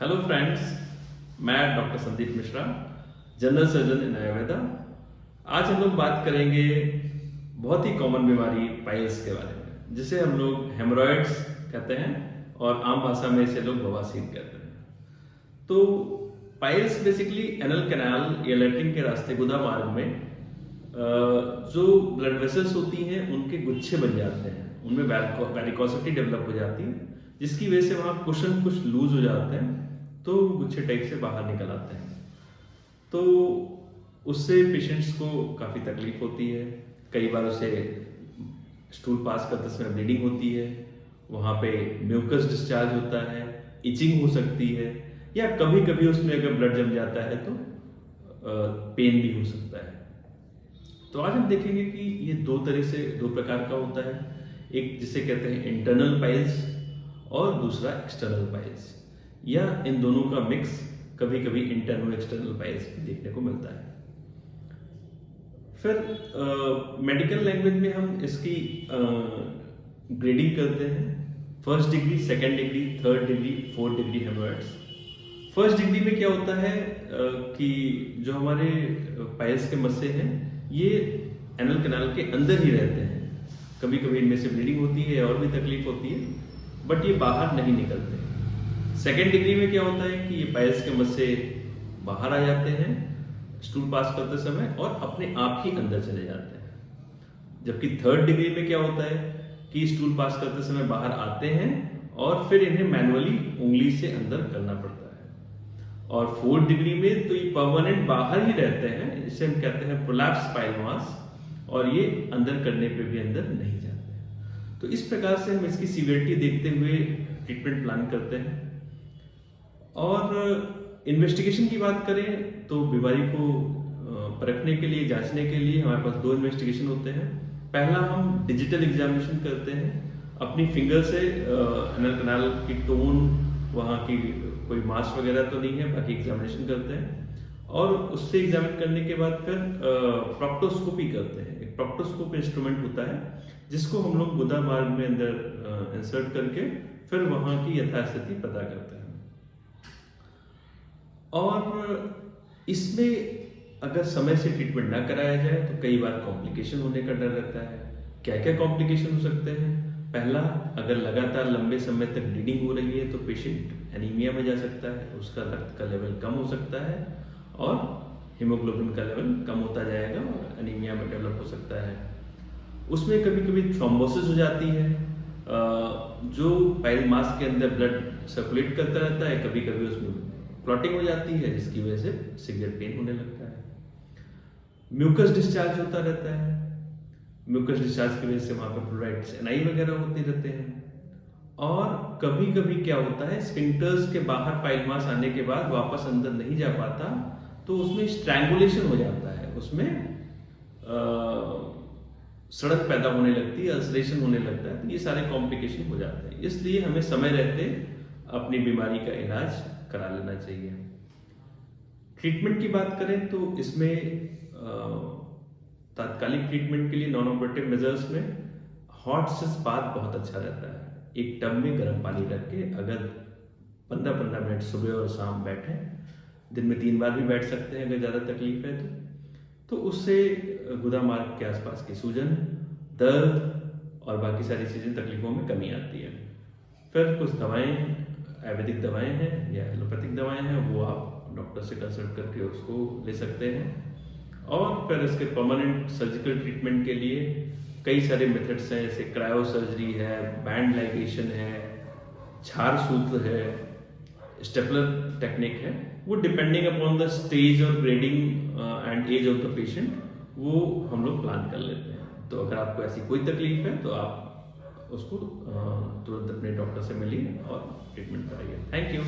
Hello friends, मैं doctor Sandeep Mishra, general surgeon इन आयुर्वेदा। आज हम लोग बात करेंगे बहुत ही कॉमन बीमारी पाइल्स के बारे में, जिसे हम लोग हेमोरॉइड्स कहते हैं और आम भाषा में इसे लोग बवासीर कहते हैं। तो पाइल्स बेसिकली एनल कैनाल या लैट्रिन के रास्ते गुदा मार्ग में जो ब्लड वेसल्स होती हैं उनके गुच्छे बन जाते हैं, उनमें वैरिकोसिटी डेवलप हो जाती है, जिसकी वजह से वहाँ कुशन कुछ लूज हो जाते हैं, तो गुच्छे टाइप से बाहर निकल आते हैं। तो उससे पेशेंट्स को काफ़ी तकलीफ होती है। कई बार उसे स्टूल पास करते समय ब्लीडिंग होती है, वहाँ पे म्यूकस डिस्चार्ज होता है, इचिंग हो सकती है, या कभी कभी उसमें अगर ब्लड जम जाता है तो पेन भी हो सकता है। तो आज हम देखेंगे कि ये दो प्रकार का होता है, एक जिसे कहते हैं इंटरनल पाइल्स और दूसरा एक्सटर्नल पाइल्स, या इन दोनों का मिक्स कभी कभी इंटरनल एक्सटर्नल पाइल्स भी देखने को मिलता है। फिर मेडिकल लैंग्वेज में हम इसकी ग्रेडिंग करते हैं, first degree, second degree, third degree, fourth degree hemorrhoids. First degree में क्या होता है कि जो हमारे पाइल्स के मस्से हैं ये एनल कैनाल के अंदर ही रहते हैं। कभी कभी इनमें से ब्लीडिंग होती है और भी तकलीफ होती है, बट ये बाहर नहीं निकलते। सेकेंड डिग्री में क्या होता है कि ये पाइल्स के मस्से बाहर आ जाते हैं स्टूल पास करते समय और अपने आप ही अंदर चले जाते हैं। जबकि थर्ड डिग्री में क्या होता है कि स्टूल पास करते समय बाहर आते हैं और फिर इन्हें मैनुअली उंगली से अंदर करना पड़ता है। और फोर्थ डिग्री में तो ये परमानेंट बाहर ही रहते हैं, जिसे हम कहते हैं प्रोलैप्स पाइल मास, और ये अंदर करने पे भी अंदर नहीं जाते। तो इस प्रकार से हम इसकी सीवियरिटी देखते हुए ट्रीटमेंट प्लान करते हैं। और इन्वेस्टिगेशन की बात करें तो बीमारी को परखने के लिए, जांचने के लिए हमारे पास दो इन्वेस्टिगेशन होते हैं। पहला हम डिजिटल एग्जामिनेशन करते हैं, अपनी फिंगर से एनल कैनाल की टोन, वहाँ की कोई मास वगैरह तो नहीं है, बाकी एग्जामिनेशन करते हैं। और उससे एग्जामिन करने के बाद फिर प्रोक्टोस्कोपी करते हैं। एक प्रोक्टोस्कोप इंस्ट्रूमेंट होता है जिसको हम लोग गुदा मार्ग में अंदर इंसर्ट करके फिर वहाँ की यथास्थिति पता करते हैं। और इसमें अगर समय से ट्रीटमेंट ना कराया जाए तो कई बार कॉम्प्लिकेशन होने का डर रहता है। क्या क्या कॉम्प्लिकेशन हो सकते हैं? पहला, अगर लगातार लंबे समय तक ब्लीडिंग हो रही है तो पेशेंट एनीमिया में जा सकता है, उसका रक्त का लेवल कम हो सकता है और हीमोग्लोबिन का लेवल कम होता जाएगा और एनीमिया में डेवलप हो सकता है। उसमें कभी कभी थ्रोम्बोसिस हो जाती है, जो पाइल मास के अंदर ब्लड सर्कुलेट करता रहता है, कभी कभी उसमें क्लॉटिंग हो जाती है, जिसकी वजह से सीवियर पेन होने लगता है। म्यूकस डिस्चार्ज होता रहता है, म्यूकस डिस्चार्ज की वजह से वहाँ पर प्लूराइटिस एनाई वगैरह होते रहते हैं। और कभी कभी क्या होता है, स्फिंक्टर्स के बाहर पाइल मास आने के बाद वापस अंदर नहीं जा पाता, तो उसमें स्ट्रैंगुलेशन हो जाता है, उसमें सड़न पैदा होने लगती है, अल्सरेशन होने लगता है। तो ये सारे कॉम्प्लिकेशन हो जाते हैं, इसलिए हमें समय रहते अपनी बीमारी का इलाज करा लेना चाहिए। ट्रीटमेंट की बात करें तो इसमें तात्कालिक ट्रीटमेंट के लिए नॉन ऑपरेटिव मेजर्स में हॉट सिस बाथ बहुत अच्छा रहता है। एक टब में गर्म पानी रख के अगर 15-15 मिनट सुबह और शाम बैठे, दिन में 3 बार भी बैठ सकते हैं अगर ज़्यादा तकलीफ है तो उससे गुदा मार्ग के आसपास की सूजन, दर्द और बाकी सारी चीज़ें, तकलीफों में कमी आती है। फिर कुछ दवाएं, आयुर्वेदिक दवाएं हैं या एलोपैथिक दवाएं हैं, वो आप डॉक्टर से कंसल्ट करके उसको ले सकते हैं। और फिर इसके परमानेंट सर्जिकल ट्रीटमेंट के लिए कई सारे मेथड्स हैं, जैसे क्रायो सर्जरी है, बैंड लाइगेशन है, छार सूत्र है, स्टेपलर टेक्निक है। वो डिपेंडिंग अपॉन द स्टेज और grading and age of the patient वो हम लोग प्लान कर लेते हैं। तो अगर आपको ऐसी कोई तकलीफ है तो आप उसको तुरंत अपने डॉक्टर से मिलिए और ट्रीटमेंट कराइए। Thank you.